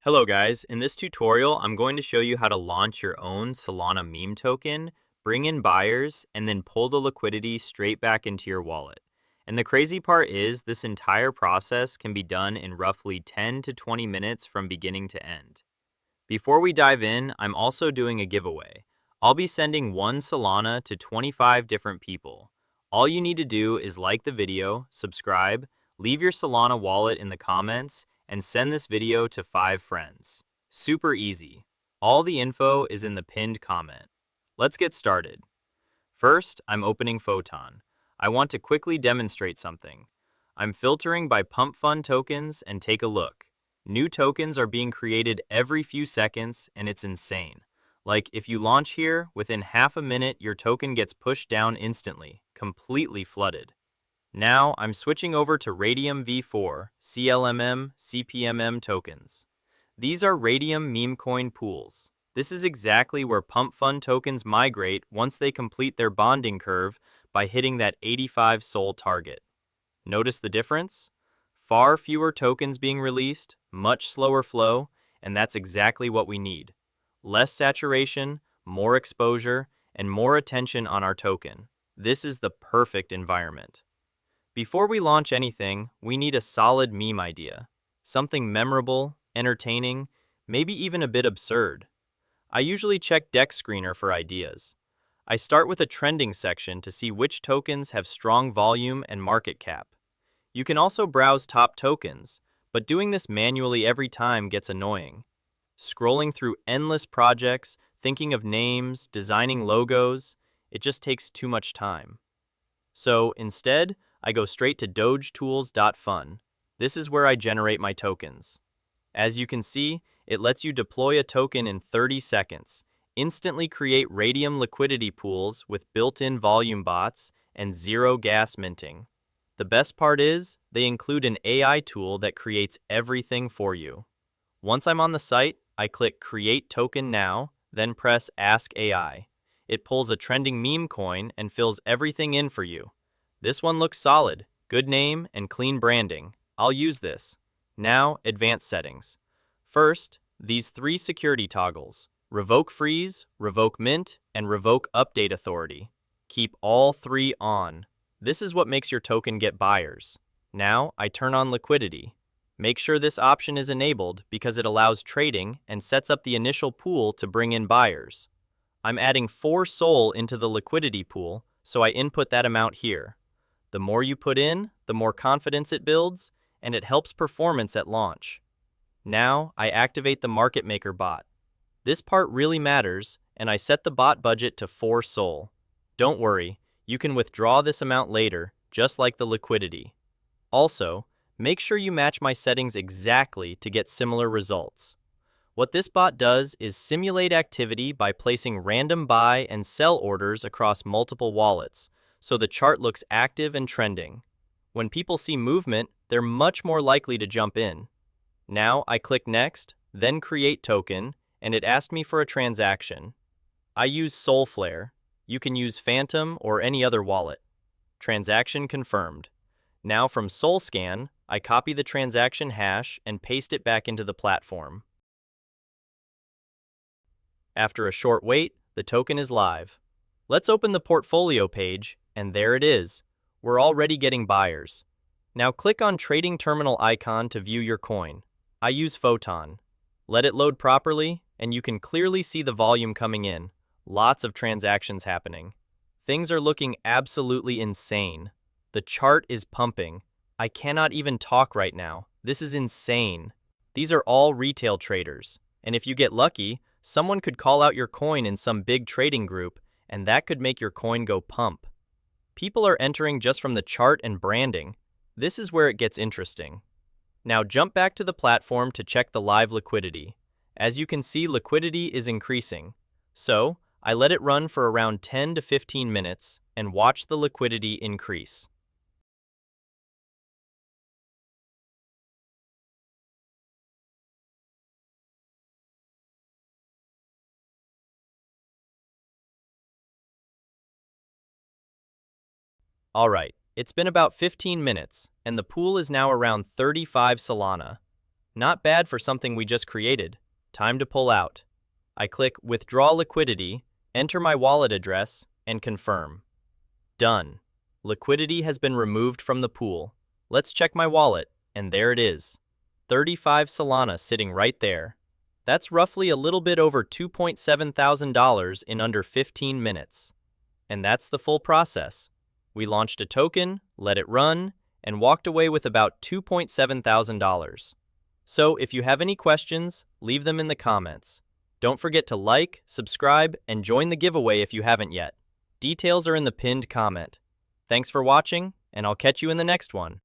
Hello guys, in this tutorial I'm going to show you how to launch your own Solana meme token, bring in buyers, and then pull the liquidity straight back into your wallet. And the crazy part is this entire process can be done in roughly 10 to 20 minutes from beginning to end. Before we dive in, I'm also doing a giveaway. I'll be sending one Solana to 25 different people. All you need to do is like the video, subscribe, leave your Solana wallet in the comments, and send this video to 5 friends. Super easy. All the info is in the pinned comment. Let's get started. First, I'm opening Photon. I want to quickly demonstrate something. I'm filtering by pump fund tokens and take a look. New tokens are being created every few seconds and it's insane. Like if you launch here, within half a minute your token gets pushed down instantly, completely flooded. Now I'm switching over to Radium V4, CLMM, CPMM tokens. These are Radium memecoin pools. This is exactly where pump fund tokens migrate once they complete their bonding curve by hitting that 85 SOL target. Notice the difference? Far fewer tokens being released, much slower flow, and that's exactly what we need. Less saturation, more exposure, and more attention on our token. This is the perfect environment. Before we launch anything, we need a solid meme idea. Something memorable, entertaining, maybe even a bit absurd. I usually check Deck Screener for ideas. I start with a trending section to see which tokens have strong volume and market cap. You can also browse top tokens, but doing this manually every time gets annoying. Scrolling through endless projects, thinking of names, designing logos, it just takes too much time. So instead, I go straight to dogetools.fun. This is where I generate my tokens. As you can see, it lets you deploy a token in 30 seconds, instantly create Radium liquidity pools with built-in volume bots, and zero gas minting. The best part is, they include an AI tool that creates everything for you. Once I'm on the site, I click Create Token Now, then press Ask AI. It pulls a trending meme coin and fills everything in for you. This one looks solid, good name, and clean branding. I'll use this. Now, advanced settings. First, these 3 security toggles: Revoke Freeze, Revoke Mint, and Revoke Update Authority. Keep all 3 on. This is what makes your token get buyers. Now, I turn on liquidity. Make sure this option is enabled because it allows trading and sets up the initial pool to bring in buyers. I'm adding 4 SOL into the liquidity pool, so I input that amount here. The more you put in, the more confidence it builds, and it helps performance at launch. Now, I activate the market maker bot. This part really matters, and I set the bot budget to 4 SOL. Don't worry, you can withdraw this amount later, just like the liquidity. Also, make sure you match my settings exactly to get similar results. What this bot does is simulate activity by placing random buy and sell orders across multiple wallets, so the chart looks active and trending. When people see movement, they're much more likely to jump in. Now I click Next, then Create Token, and it asked me for a transaction. I use Solflare. You can use Phantom or any other wallet. Transaction confirmed. Now from SolScan, I copy the transaction hash and paste it back into the platform. After a short wait, the token is live. Let's open the portfolio page, and there it is. We're already getting buyers. Now click on Trading Terminal icon to view your coin. I use Photon. Let it load properly, and you can clearly see the volume coming in. Lots of transactions happening. Things are looking absolutely insane. The chart is pumping. I cannot even talk right now. This is insane. These are all retail traders, and if you get lucky, someone could call out your coin in some big trading group, and that could make your coin go pump. People are entering just from the chart and branding. This is where it gets interesting. Now jump back to the platform to check the live liquidity. As you can see, liquidity is increasing. So, I let it run for around 10 to 15 minutes and watch the liquidity increase. Alright, it's been about 15 minutes, and the pool is now around 35 Solana. Not bad for something we just created. Time to pull out. I click Withdraw Liquidity, enter my wallet address, and confirm. Done. Liquidity has been removed from the pool. Let's check my wallet, and there it is. 35 Solana sitting right there. That's roughly a little bit over $2.7 thousand in under 15 minutes. And that's the full process. We launched a token, let it run, and walked away with about $2.7 thousand. So if you have any questions, leave them in the comments. Don't forget to like, subscribe, and join the giveaway if you haven't yet. Details are in the pinned comment. Thanks for watching, and I'll catch you in the next one.